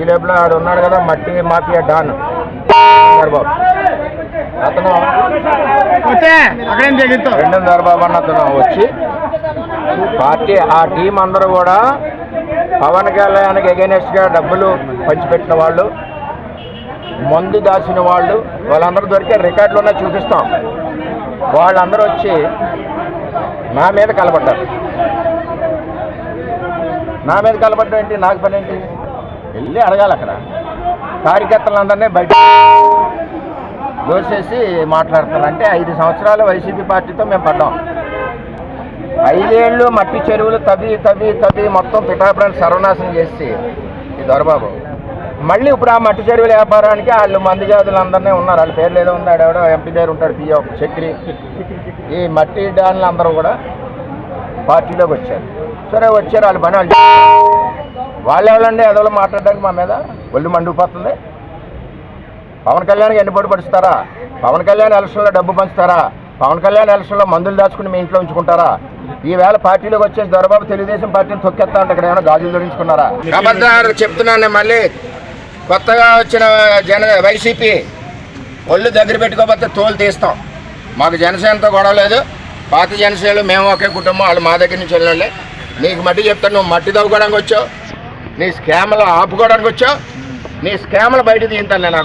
ఈ లోపల ఆడు ఉన్నాడు కదా మట్టి మాఫియా డాన్ బాబు, అతను రెండున్నర బాబు అన్న అతను వచ్చి పార్టీ ఆ టీం అందరూ కూడా పవన్ కళ్యాణ్కి ఎగెనెస్ట్గా డబ్బులు పంచిపెట్టిన వాళ్ళు, మందు దాచిన వాళ్ళు, వాళ్ళందరూ దొరికే రికార్డులోనే చూపిస్తాం. వాళ్ళందరూ వచ్చి నా మీద కలబడ్డారు. నా మీద కలబడ్డం ఏంటి, నాకు పని ఏంటి? వెళ్ళి అడగాలి. అక్కడ కార్యకర్తలందరినీ బయట దోసేసి మాట్లాడుతున్నారు. అంటే 5 సంవత్సరాలు వైసీపీ పార్టీతో మేము పడ్డాం. 5 ఏళ్ళు మట్టి చెరువులు తవ్వి మొత్తం పిఠాపురాన్ని సర్వనాశనం చేసి ఈ దొరబాబు మళ్ళీ ఇప్పుడు ఆ మట్టి చెరువుల వ్యాపారానికి వాళ్ళు మంది జాతులందరినీ ఉన్నారు. వాళ్ళ పేర్లు ఏదో ఉంది, ఆడెవడో ఎంపీ దగ్గర ఉంటాడు, పిఓ చక్రి. ఈ మట్టి డాన్లు అందరూ కూడా పార్టీలోకి వచ్చారు. సరే వచ్చారు, వాళ్ళ పని వాళ్ళు ఎవరండి ఎదవలు మాట్లాడడానికి మా మీద ఒళ్ళు మండిపోతుంది. పవన్ కళ్యాణ్కి ఎన్ని పొడి పడుస్తారా? పవన్ కళ్యాణ్ ఎలక్షన్లో డబ్బు పంచుతారా? పవన్ కళ్యాణ్ ఎలక్షన్లో మందులు దాచుకుని మీ ఇంట్లో ఉంచుకుంటారా? ఈవేళ పార్టీలోకి వచ్చేసి దొరబాబు తెలుగుదేశం పార్టీని తొక్కేస్తా అంటే ఇక్కడ ఏమైనా గాజులు ధరించుకున్నారా? అబద్ధాలు చెప్తున్నాను. మళ్ళీ కొత్తగా వచ్చిన వైసీపీ ఒళ్ళు దగ్గర పెట్టుకోకపోతే తోలు తీస్తాం. మాకు జనసేనతో గొడవ లేదు. పాత జనసేనలు మేము ఒకే కుటుంబం, వాళ్ళు మా దగ్గర నుంచి వెళ్ళాలి. నీకు మట్టి చెప్తాను, నువ్వు మట్టి తవ్వుకోవడానికి వచ్చావు, నీ స్కామ్లు ఆపుకోవడానికి వచ్చావు, నీ స్కామ్లు బయట తీయింతాను నేను.